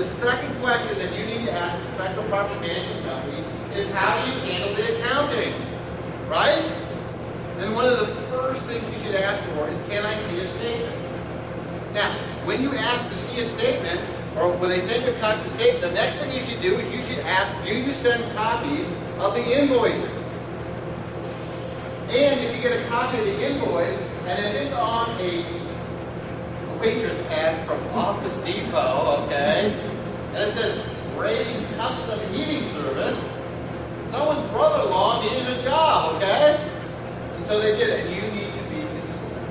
the second question that you need to ask a professional property management company is how do you handle the accounting, right? Then one of the first things you should ask for is, can I see a statement? Now, when you ask to see a statement, or when they send you a copy of the statement, the next thing you should do is you should ask, do you send copies of the invoices? And if you get a copy of the invoice, and it is on a waitress pad from Office Depot, okay, and it says, Ray's Custom Heating Service, someone's brother-in-law needed a job, okay? And so they did it, and you need to be considerate.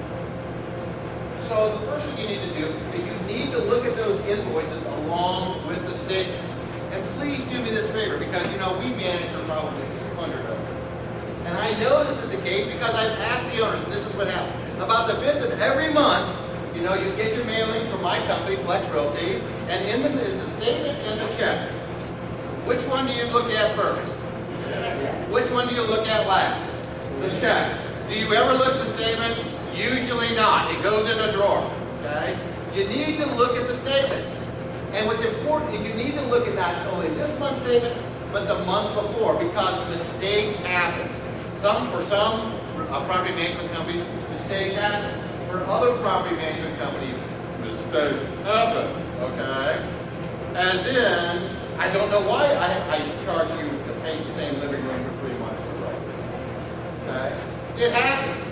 So the first thing you need to do is you need to look at those invoices along with the statement. And please do me this favor, because, you know, we manage for probably 200 of them. And I know this is the case because I've asked the owners, and this is what happens. About the 5th of every month, you know, you get your mailing from my company, Flex Realty, and in them is the statement and the check. Which one do you look at first? Which one do you look at last? The check. Do you ever look at the statement? Usually not. It goes in a drawer, okay? You need to look at the statements. And what's important is you need to look at not only this month's statement, but the month before, because mistakes happen. For some property management companies, mistakes happen. For other property management companies, mistakes happen, okay? As in, I don't know why I charge you to paint the same living room for 3 months in a row, okay? It happens.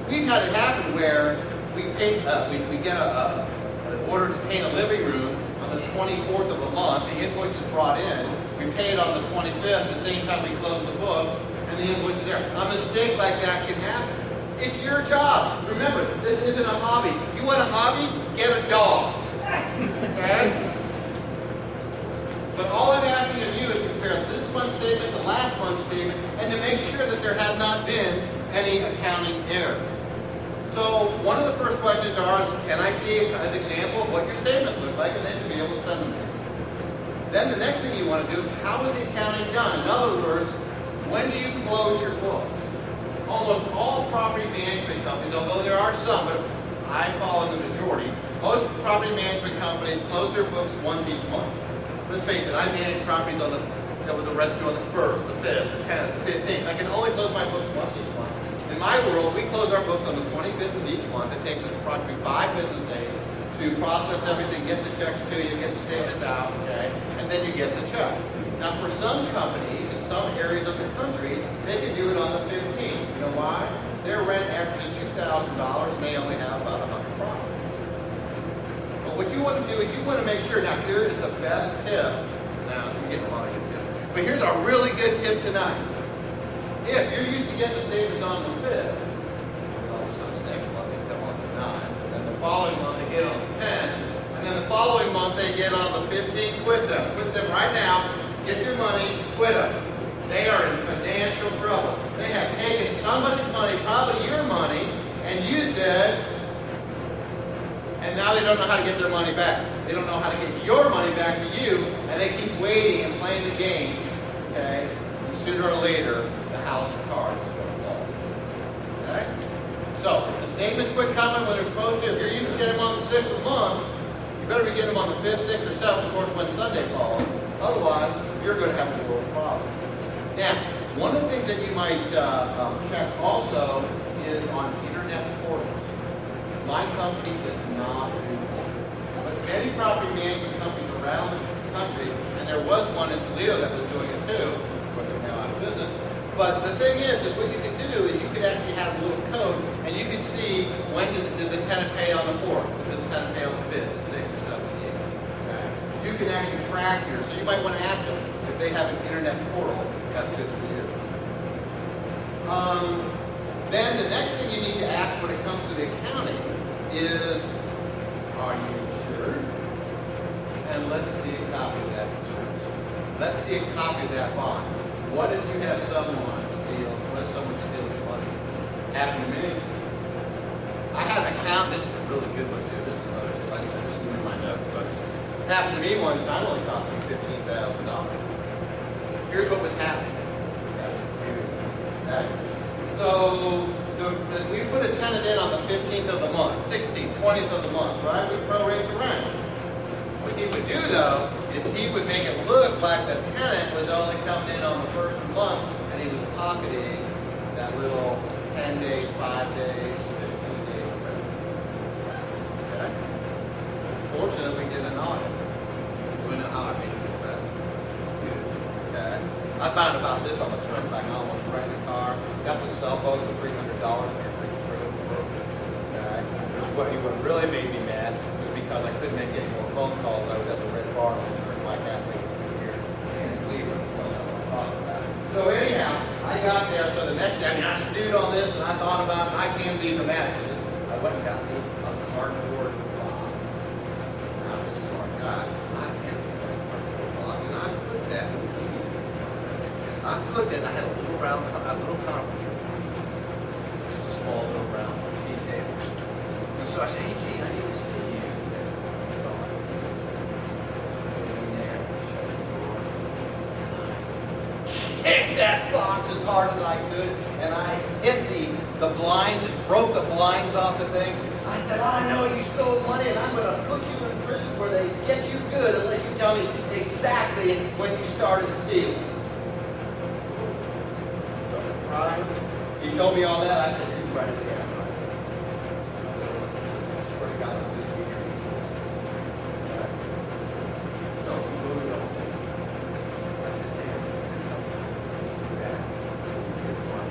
We've had it happen where we get an order to paint a living room on the 24th of the month, the invoice is brought in, we pay it on the 25th, the same time we close the books, and the invoice is there. A mistake like that can happen. It's your job. Remember, this isn't a hobby. You want a hobby? Get a dog. Okay? But all I'm asking of you is to compare this month's statement to last month's statement and to make sure that there has not been any accounting error. So one of the first questions are, can I see an example of what your statements look like, and then you'll be able to send them to me. Then the next thing you want to do is, how is the accounting done? In other words, when do you close your books? Almost all property management companies, although there are some, but I fall in the majority, most property management companies close their books once each month. Let's face it, I manage properties on with the rents due on the 1st, the 5th, the 10th, the 15th. I can only close my books once each month. In my world, we close our books on the 25th of each month. It takes us approximately 5 business days to process everything, get the checks to you, get the statements out, okay, and then you get the check. Now, for some companies in some areas of the country, they can do it on the 15th. You know why? Their rent averages $2,000, and they only have about 100 properties. But what you want to do is you want to make sure. Now, here is the best tip. Now, you're getting a lot of good tips, but here's a really good tip tonight. If you're used to getting the statements on the 5th, all of a sudden the next month they come on the 9th, and then the following month they get on the 10th, and then the following month they get on the 15th. Quit them. Quit them right now. Get your money. Quit them. They are in financial trouble. They have taken somebody's money, probably your money, and used it, and now they don't know how to get their money back. They don't know how to get your money back to you, and they keep waiting and playing the game, okay? And sooner or later, the house of cards is going to fall. Okay? So, if the statements quit coming when they're supposed to, if you're used to getting them on the 6th of the month, you better be getting them on the 5th, 6th, or 7th, of course, when Sunday falls. Otherwise, you're going to have a world problem. Now, one of the things that you might check also is on internet portals. My company does not do that. But many property management companies around the country, and there was one in Toledo that was doing it too, but they're now out of business. But the thing is what you can do is you could actually have a little code, and you can see when did the tenant pay on the 4th, did the tenant pay on the 5th, the 6th, the 7th, the 8th. Okay? You can actually track here, so you might want to ask them if they have an internet portal that's good for you. Then the next thing you need to ask when it comes to the accounting is, are you insured? And let's see a copy of that insurance. Let's see a copy of that bond. What if you have someone steal? What if someone steals your money? Happened to me. I had an account. This is a really good one too. This is another. I just read my notes, but it happened to me one time. It only cost me $15,000. Here's what was happening. Okay? So we put a tenant in on the 15th of the month, 16th, 20th of the month, right? We prorate the rent. What he would do though, is he would make it look like the tenant was only coming in on the first month, and he was pocketing that little 10 days, 5 days, 15 days. Okay? Fortunately, we did an audit. We know how I made it confess. Okay? I found about this on the turnpike. I almost wrecked the car. Got my cell phone for $300 and everything was really broken. Okay? What he would have really made me mad was because I couldn't make any more phone calls. I was at the Red Bar on the turnpike halfway here in Cleveland. Well, that's what I'm talking about. So anyhow, I got there. So the next day, I stewed on this and I thought about it. And I can be dramatic. So I went and got me a cardboard box. I was a smart guy. I can't do that cardboard box. And I put that. I had a little conference room. Just a small little round tea table. And so I said, hey, Gene, I need to see you. So I went in there, shut the door, and I kicked that box as hard as I could, and I hit the blinds and broke the blinds off the thing. I said, I know you stole money, and I'm going to put you in prison where they get you good unless you tell me exactly when you started stealing. Right? He told me all that. I said, you write it down. I said, I swear to God, I'm going to be here. So he moved on. I said, damn. Yeah. Here's one.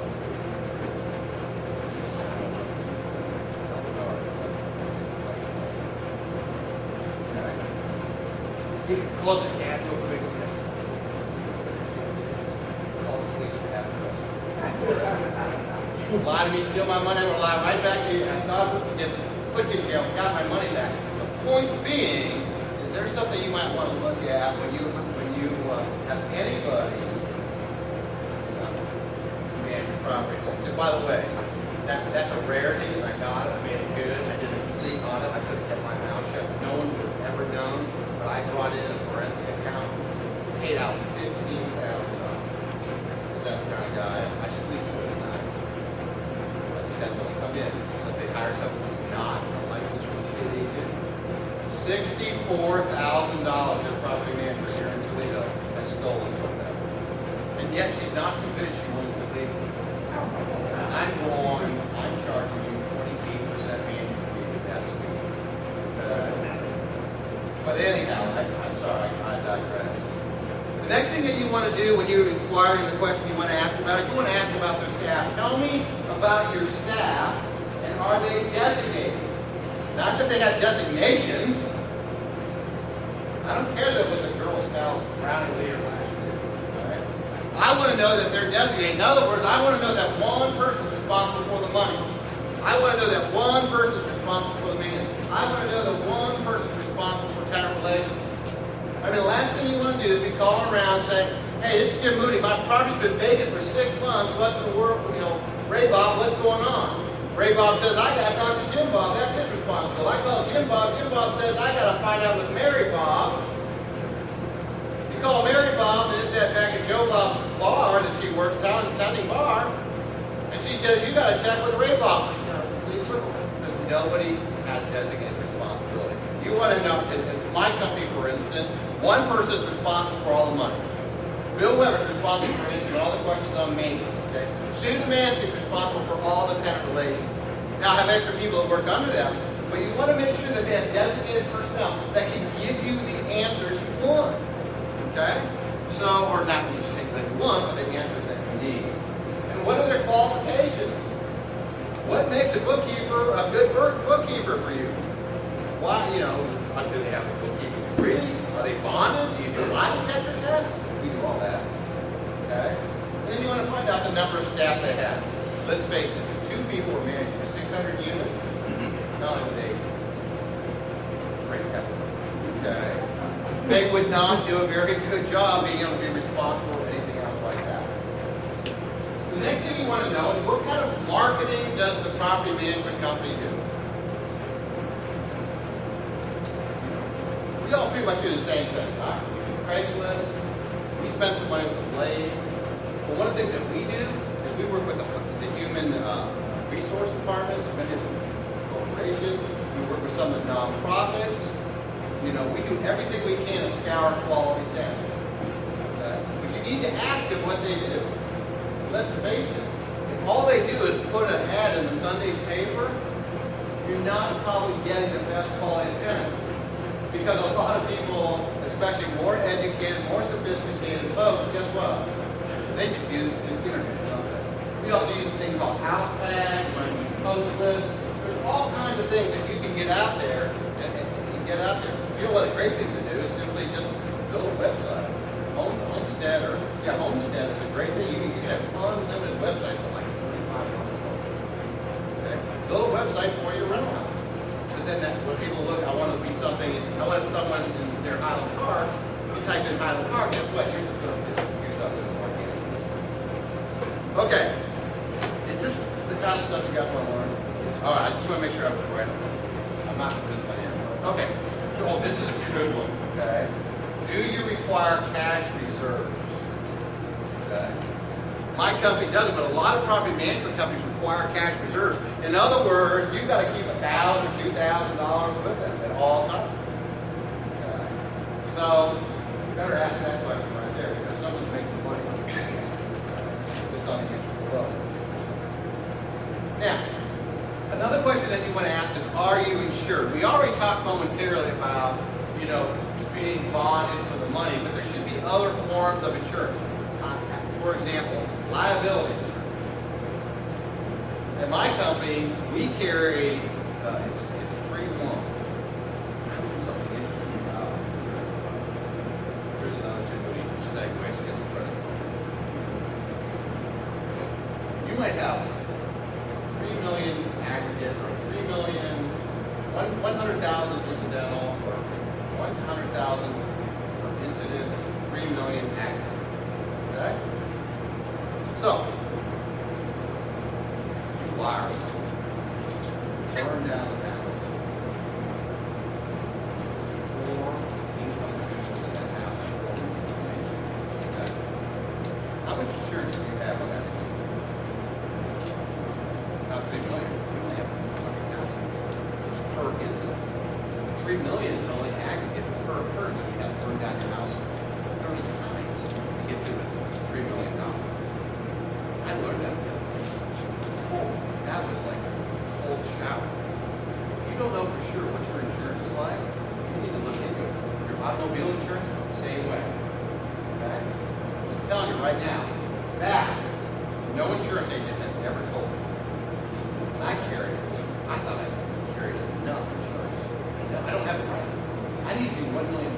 Okay. He closed his hand real quick. Called the police and had him arrested. Lie to me, steal my money, I'm going to lie right back to you. I thought I would get this, put you in jail, got my money back. The point being, is there something you might want to look at when you have anybody manage your property? And by the way, that's a rarity, and I got it, I made it good, I did a complete audit, I could have kept my mouth shut. No one would have ever known, but I brought in a forensic account, paid out $15,000. That kind of guy, I squeezed it at night. But he said someone come in, so they hire someone who's not a licensed real estate agent. $64,000 their property manager here in Toledo has stolen from them. And yet she's not convinced she wants to leave. I'm charging you 28% annual fee. That's sweet. But anyhow, I'm sorry, I digress. The next thing that you want to do when you're inquiring the question you want to ask about is you want to ask about their staff. Tell me about your staff, and are they designated? Not that they have designations. I don't care that it was a Girl Scout Brownie leader last year. Right? I want to know that they're designated. In other words, I want to know that one person is responsible for the money. I want to know that one person is responsible for the maintenance. I want to know that one person is responsible for tenant relations. I mean, the last thing you want to do is be calling around saying, hey, it's Jim Moody. My property's been vacant for 6 months. What's in the world? Ray Bob, what's going on? Ray Bob says, I got to talk to Jim Bob. That's his responsibility. I call Jim Bob. Jim Bob says, I got to find out with Mary Bob. You call Mary Bob, and it's that back at Joe Bob's bar that she works, tending bar. And she says, you got to check with Ray Bob. Please circle. Because nobody has designated responsibility. You want to know, in my company, for instance, one person's responsible for all the money. Bill Weber's responsible for answering all the questions on maintenance. Okay? Sue Demansky's responsible for all the tenant relations. Now, I have extra people that work under them, but you want to make sure that they have designated personnel that can give you the answers you want. Okay? So, or not what you think that you want, but the answers that you need. And what are their qualifications? What makes a bookkeeper a good bookkeeper for you? Why, do they have a bookkeeping degree? Are they bonded? Do you do lie detector tests? We do all that. Okay? And then you want to find out the number of staff they have. Let's face it, if 2 people were managing 600 units, not only would they break that. Okay? They would not do a very good job being able to be responsible for anything else like that. The next thing you want to know is what kind of marketing does the property management company do? We all pretty much do the same thing, right? Craigslist, we spend some money with the Blade. But one of the things that we do is we work with the human resource departments of many corporations. We work with some of the nonprofits. you know, we do everything we can to scour quality tenants. Okay? But you need to ask them what they do. Let's face it, if all they do is put an ad in the Sunday's paper, you're not probably getting the best quality tenant. Because a lot of people, especially more educated, more sophisticated folks, guess what? They just use the internet. Don't they? We also use things called house tags, post lists. There's all kinds of things that you can get out there and get out there. You know what a great thing to do is simply just build a website. Homestead is a great thing. You can have unlimited websites for like $45. Okay? Build a website for your rental house. But then when people look, I want to be something, I want someone in their Highland Park, you type in Highland Park, guess what? You're just going to do something organic. Okay. Is this the kind of stuff you got to learn? All right, I just want to make sure I was right. I'm not just my hand. Okay. So this is a good one. Okay. Do you require cash reserves? Okay. My company doesn't, but a lot of property management companies require cash reserves. In other words, you've got to keep $1,000 or $2,000 with them at all times. Okay. So you better ask that question right there because someone's making money. Just on the answer below. Now, another question that you want to ask is, are you insured? We already talked momentarily about, you know, being bonded for the money, but there should be other forms of insurance. For example, liability insurance. At my company, we carry, it's 3-1. Something interesting about it. Here's another two segues to get in front of you. You might have 3 million aggregate, or 3 million, 100,000 incidental, or 100,000 per incident, 3 million aggregate. Okay? So, you wire something, burn down the house, 4 income producers in that house. Okay? How much insurance do you have on that? About 3 million. You only have 100,000 per incident. 3 million is only aggregate per occurrence. You have to burn down your house 30 times to get to $3 million. I learned that. Oh, that was like a cold shower. You don't know for sure what your insurance is like. You need to look into it. Your automobile insurance, same way. Okay? I'm just telling you right now, that no insurance agent has ever told me. And I carried it. I thought I carried enough insurance. No, I don't have it right. I need to do $1 million.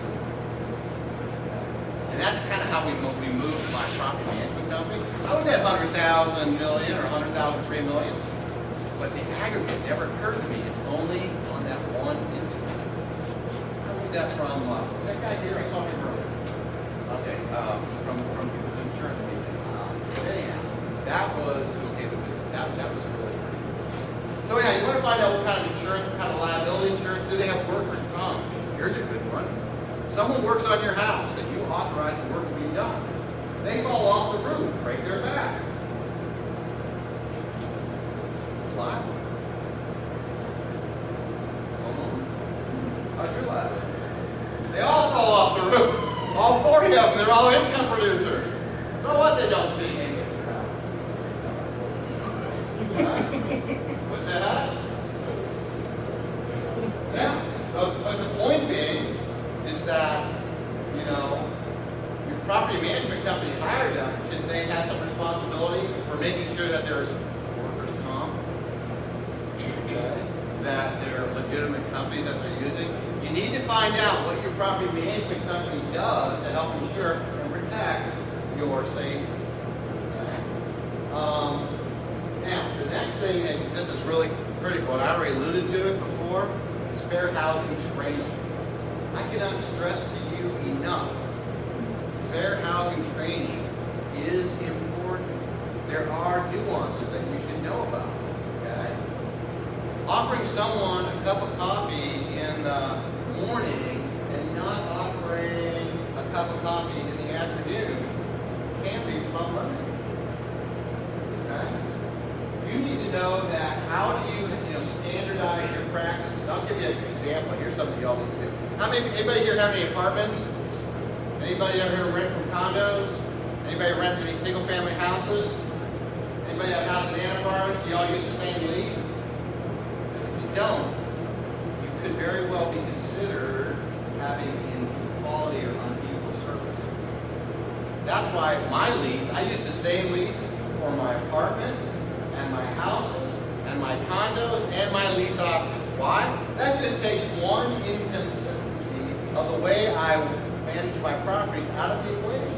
And that's kind of how we moved my property management company. I was at 100,000 million or 100,000 3 million, but the aggregate never occurred to me. It's only on that one incident. I learned that from that guy here. I saw him earlier. Okay, from the insurance agent. Anyhow, that was that was really pretty good. So yeah, you want to find out what kind of insurance, what kind of liability insurance. Do they have workers' comp? Here's a good one. Someone works on your house that you authorize the work to be done. They fall off the roof, break their back. It's liable. How's your liability? They all fall off the roof. All 40 of them. They're all income producers. So what? They don't speak English. What's that? Yeah. But the point being is that, you know, your property management company hired them. Should they have some responsibility for making sure that there's workers' comp? Okay. That they're legitimate companies that they're using. You need to find out what your property management company does to help ensure and protect your safety. Okay. Now, the next thing, and this is really critical, and I already alluded to it before, is fair housing training. I cannot stress to you enough, fair housing training is important. There are nuances that you should know about. Okay? Offering someone a cup of coffee in the morning and not offering a cup of coffee in the afternoon can be problematic. Okay? you need to know that how do you standardize your practices. I'll give you an example. Here's something y'all need to do. Anybody here have any apartments? Anybody ever here rent from condos? Anybody rent any single family houses? Anybody have a house in Ann Arbor? Do y'all use the same lease? If you don't, you could very well be considered having inequality or unequal service. That's why my lease, I use the same lease for my apartments and my houses and my condos and my lease options. Why? That just takes one inconsistency of the way I manage my properties out of the equation.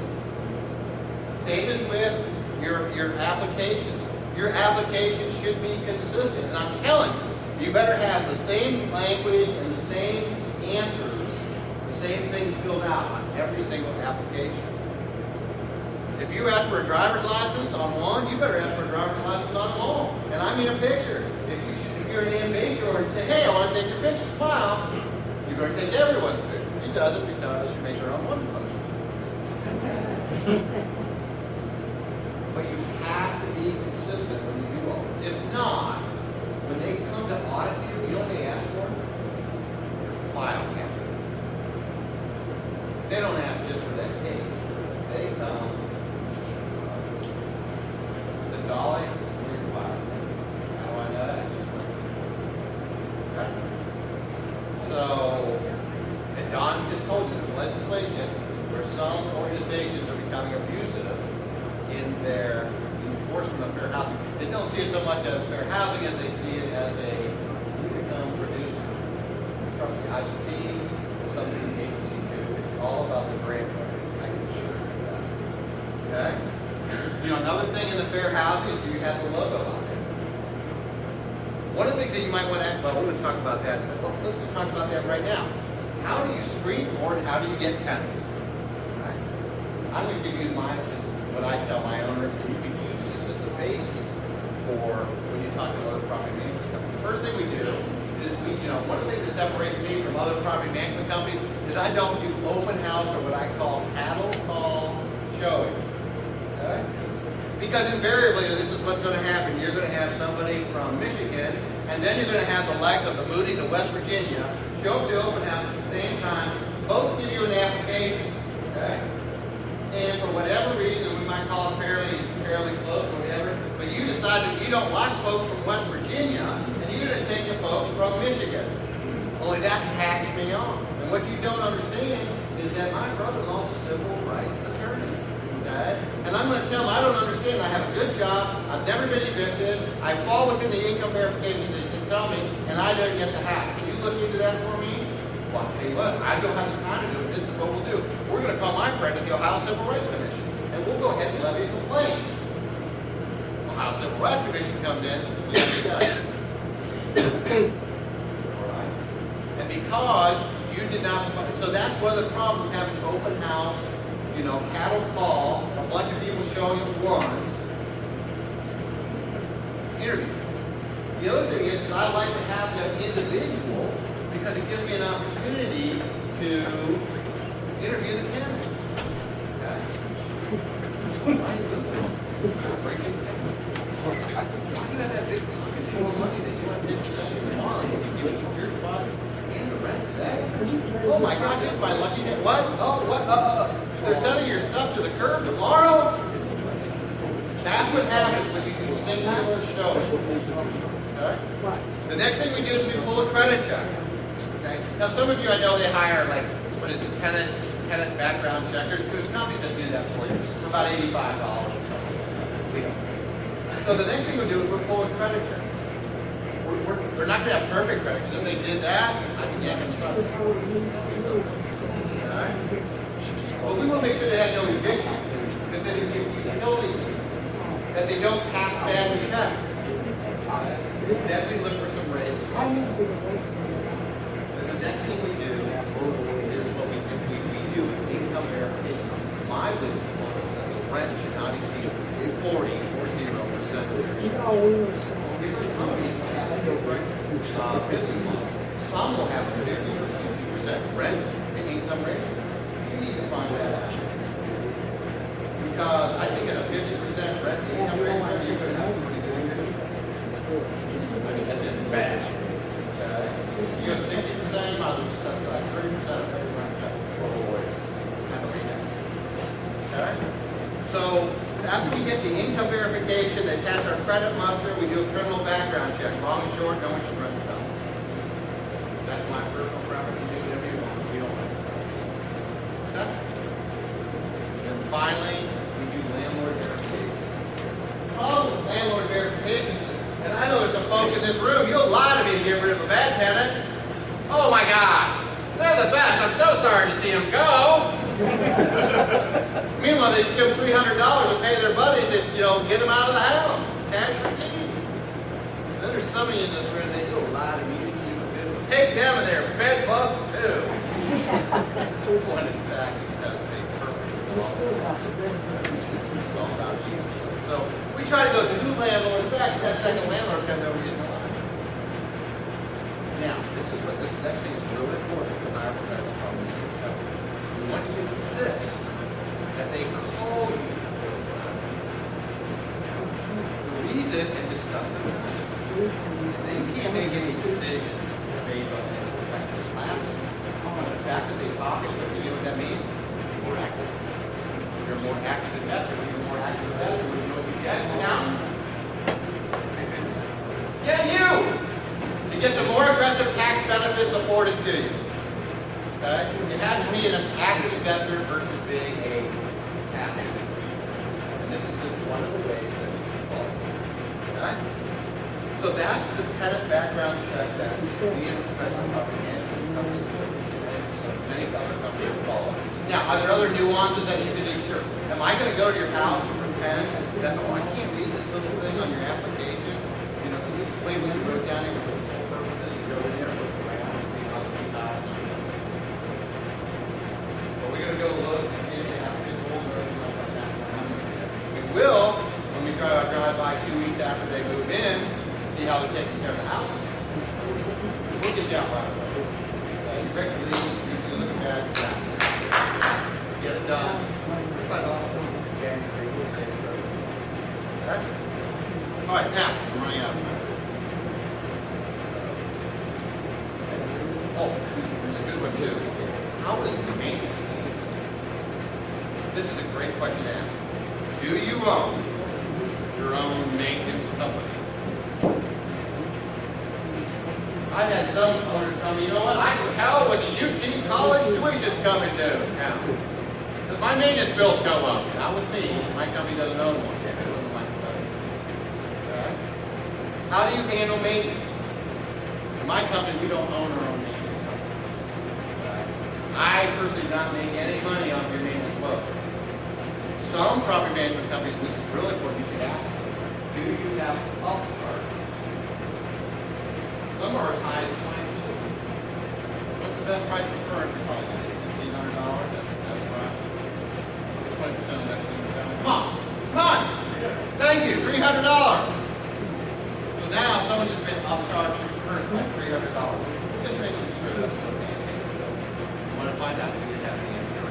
Same as with your applications. Your application should be consistent. And I'm telling you, you better have the same language and the same answers, the same things filled out on every single application. If you ask for a driver's license on one, you better ask for a driver's license on them all. And I mean a picture. If you're an ambassador and say, hey, I want to take your picture, smile, you better take everyone's picture. He does it because she makes her own money. But you have to be consistent when you do all this. If not, when they come to audit you, you know what they ask for? Your file cabinet. They don't ask just for that case. They come, the dolly, or your file. How do I know that? Okay? So, and Don just told you there's legislation where some organizations are becoming abusive in their enforcement of fair housing. They don't see it so much as fair housing as they see it as a income producer. Trust me, I've seen some of these agencies do. It's all about the grant writers. I can assure you that. Okay? Another thing in the fair housing is you have the logo on it. One of the things that you might want to ask about, we're going to talk about that. Well, let's just talk about that right now. How do you screen for and how do you get tenants? Right? I'm going to give you what I tell my owners, and you can use this as a basis for when you talk to other property management companies. The first thing we do is one of the things that separates me from other property management companies is I don't do open house or what I call cattle call showing. Okay? Because invariably, this is what's going to happen. You're going to have somebody from Michigan, and then you're going to have the likes of the Moody's of West Virginia show up to open house at the same time, both give you an application. Okay? And for whatever reason, we might call it fairly close or whatever, but you decide that you don't like folks from West Virginia, and you're going to take the folks from Michigan. Only that hacks me off. And what you don't understand is that my brother-in-law is a civil rights attorney. Okay? And I'm going to tell him I don't understand. I have a good job. I've never been evicted. I fall within the income verification that you tell me, and I don't get the hack. Can you look into that for me? Well, I'll tell you what, I don't have the time to do it. This is what we'll do. We're going to call my friend at the Ohio Civil Rights Commission, and we'll go ahead and levy a complaint. Ohio Civil Rights Commission comes in, we have to tell you. All right? And because you did not, so that's one of the problems having open house, cattle call, a bunch of people showing up once, interview. The other thing is I like to have the individual because it gives me an opportunity to interview the candidate. Okay? You got that big pool of money that you want to take possession tomorrow. You can give your deposit and the rent today. Oh my gosh, it's my lucky day. What? Oh, what? They're sending your stuff to the curb tomorrow? That's what happens when you do singular shows. Okay? The next thing we do is we pull a credit check. Okay? Now some of you I know they hire tenant background checkers. There's companies that do that for you for about $85. We don't. So the next thing we do is we pull a credit check. We're not going to have perfect credit because if they did that, I'd stamp them something. Okay? Well, we want to make sure they have no eviction, that they give utilities, that they don't pass bad checks. Then we look for some raises. And the next thing we do is what we do is income verification. My business model is that the rent should not exceed 40% of their salary. Different companies have a different business model. Some will have a 50 or 60% rent to income ratio. You need to find that out. Because I think at a 50% rent to income ratio, you're going to have a pretty good income. I mean, that's in bad. You go 60%, you might as well just set aside 30% of every rent check for a whole year. Okay? So, after we get the income verification, they pass our credit muster, we do a criminal background check. Long and short, no one should rent the house. That's my personal preference. You do whatever you want. We don't rent the house. Okay? And finally, we do landlord verification. All the landlord verifications, and I know there's some folks in this room, you'll lie to me to get rid of a bad tenant. Oh my gosh, they're the best. I'm so sorry to see them go. Meanwhile, they just give them $300 to pay their buddies to, get them out of the house. Cash for deed. Then there's some of you in this room, they do a lot of meetings. Take them and their bed bugs too. One in fact, it does make perfect. It's all about you. So we try to go to landlords back. That second landlord comes over here. Now, this next thing is really important because I have a medical problem. We want to insist that they call you. The reason and discuss it. They can't make any decisions based on any of the factors. The fact that they talk, you know what that means? More active. You're a more active investor. When you're a more active investor, when you know what you get now. Yeah, you! You get the more aggressive tax benefits afforded to you. Okay? You have to be an active investor versus being a passive. And this is just one of the ways that you can follow. Okay? So that's the tenant background check that we as a special property management company, many other companies follow. Now, are there other nuances that you can do? Sure. Am I going to go to your house and pretend that, oh, I can't read this little thing on your application? Can you explain what you wrote down here for the sole purposes? You go in there and look around and see how it's done. But we're going to go look and see if they have good holes or anything like that. We will when we drive by 2 weeks after they move in. See how they're taking care of the house. We'll get you out right away. You ready to leave? You look at that. Get it done. Okay. All right, now I'm running out of time. Oh, this is a good one too. How is the maintenance? This is a great question to ask. Do you own your own maintenance company? I've had some owners tell me, you know what, I can tell when the UT college tuition's coming due now. Because my maintenance bills go up. Not with me. My company doesn't own one. Okay. How do you handle maintenance? In my company, we don't own our own maintenance company. I personally do not make any money off your maintenance load. Some property management companies, this is really important, you should ask, do you have upcharge? Some are as high as 20%. What's the best price for furniture cost? $1,500? That's right. 20% of that $200. Come on. Come on. Thank you. $300. So now someone just been upcharged for furniture by $300. Just making sure that's okay. You want to find out? You have the answer.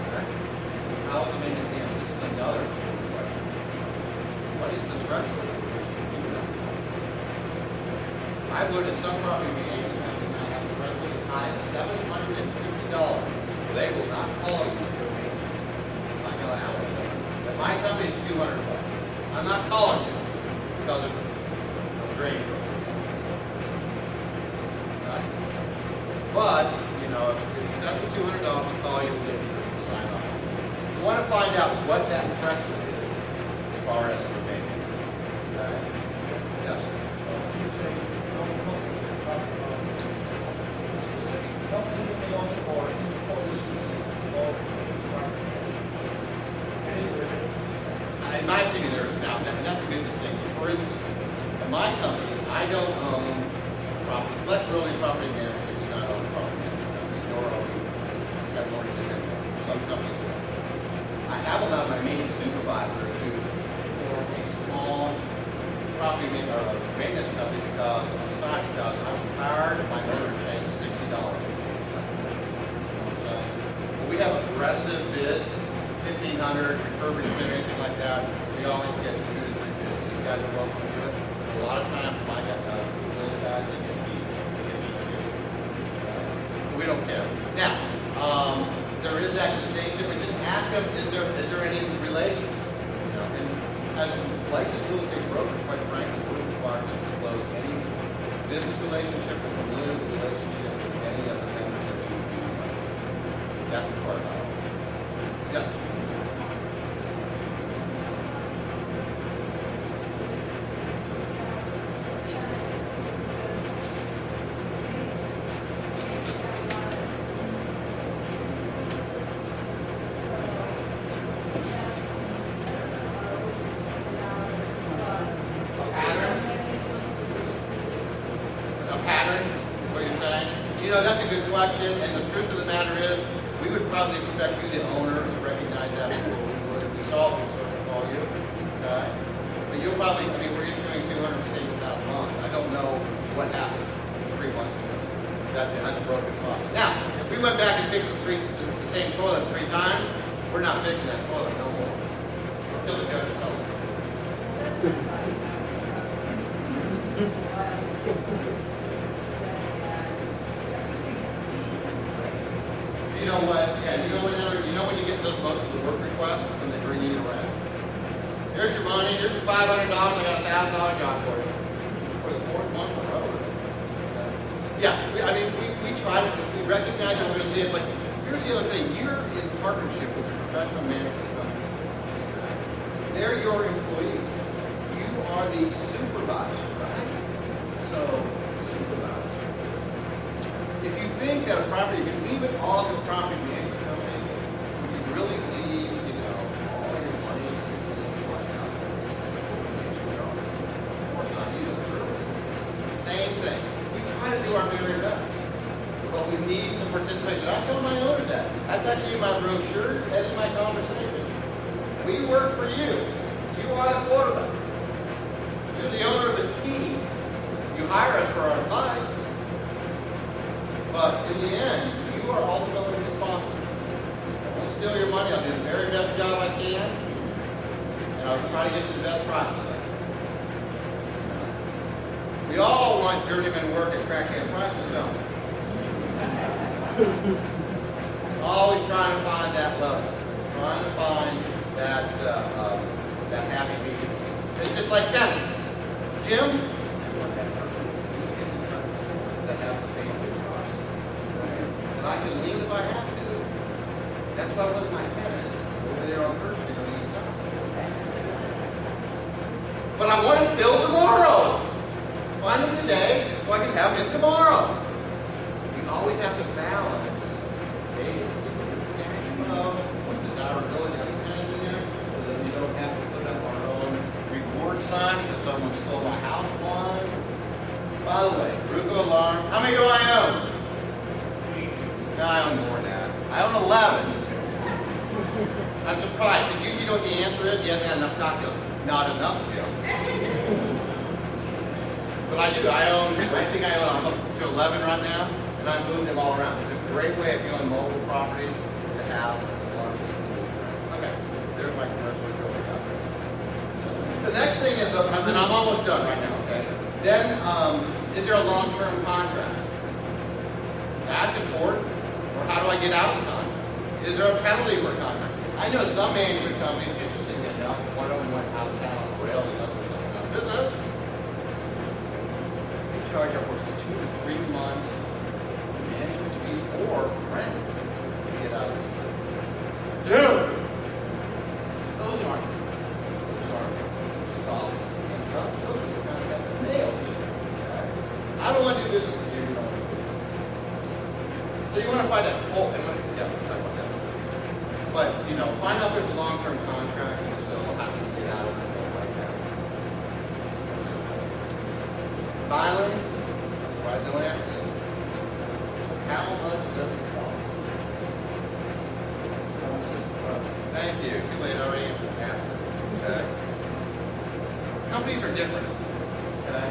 Okay. How is the maintenance handled? This is another question. What is the threshold? I've learned that some property management companies now have a threshold as high as $750. So they will not call you for your maintenance. Like how much? But my company is $200. I'm not calling you because of drain. But, if it's excess of $200, I'll call you and get you to sign off. You want to find out what that threshold is as far as the maintenance. Okay? Yes? In my opinion, that's a good distinction. For instance, in my company, I don't own property. Flex Realty Property Management does not own property management company, nor own got mortgage in it. Some companies do. I have allowed my maintenance supervisor to form a small property maintenance company because I was tired of my owner paying $60. But we have aggressive bids, 1,500 refurbishment, anything like that. We always we don't care. Now, there is that distinction, but just ask them, is there any relation? You know, and as licensed real estate brokers, quite frankly, we're required to disclose any business relationship or familial relationship with any of the members of the community. That's required by law. Yes? That's a good question, and the truth of the matter is, we would probably expect you, the owner, to recognize that before we would. If we saw it, we'd certainly call you. Okay? But you'll probably, I mean, we're issuing 200 statements out a month. I don't know what happened 3 months ago. That has a broken faucet. Now, if we went back and fixed the same toilet 3 times, we're not fixing that toilet no more. Until the judge tells us. You know what? Yeah, you know when you get those most of the work requests when they bring you around. Here's your money. Here's your $500. I got a $1,000 job for you for the 4th month in a row. Yes, we try to. We recognize that we're going to see it, but here's the other thing: you're in partnership with a professional management company. Okay? They're your employees. You are the supervisor, right? So. If you think that a property, if you leave it all to the property management company, would you really leave, all your money like that? Of course not, you know, same thing. We try to do our very best, but we need some participation. I tell my owners that. That's actually in my brochure and in my conversation. We work for you. You are the quarterback. You're the owner of the team. You hire us for our advice. But in the end, you are ultimately responsible. I won't steal your money. I'll do the very best job I can. And I'll try to get you the best price I can. We all want journeyman work at crackhead prices, don't we? Always trying to find that level. Trying to find that happy medium. It's just like Kevin. Jim, I can leave if I have to. That's why I was my head over there on First Street on the east side. But I want to build tomorrow. Find them today so I can have them in tomorrow. We always have to balance vacancy with cash flow, with desirability of the tenant in there, so that we don't have to put up our own reward sign because someone stole my house one. By the way, Rugo alarm. How many do I own? No, I own more than that. I own 11. I'm surprised, because usually you know what the answer is? He hasn't had enough cocktails. Not enough, Jim. But I do. I think I own, I'm up to 11 right now, and I moved them all around. It's a great way of doing mobile properties to have a lot of people. Okay, there's my commercial really out there. The next thing is, and I'm almost done right now, okay? Then, is there a long-term contract? That's important. Or how do I get out of the contract? Is there a penalty for a contract? I know some management companies, interestingly enough, one of them went out of town on the rails and others went out of business. They charge upwards of 2 to 3 months management fees or rent to get out of it. Dude! Those aren't solid income. Those are kind of got the nails in it. Okay? I don't want to do business with you. You don't want to do business. So you want to find out, we'll talk about that. But, find out if there's a long-term contract and so how can you get out of it like that. Filing, why no action? How much does it cost? Thank you. Too late, I already answered that. Okay. Companies are different. Okay.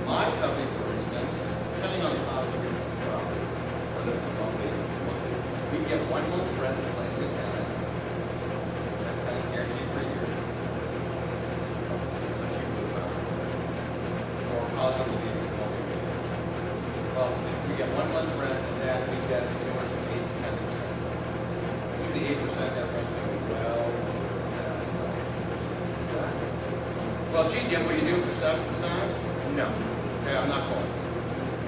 My company, for instance, depending on the cost of your property, or the company, we get 1 month's rent in place with tenant. That tenant's guaranteed for a year. Unless you move out. Or possibly, well, we get 1 month's rent, and then we get Well, gee, Jim, will you do it for 7%? No. Okay, I'm not going.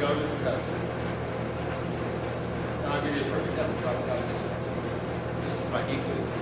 Go to the competitor. Now I'll give you a perfect example. This is my equal.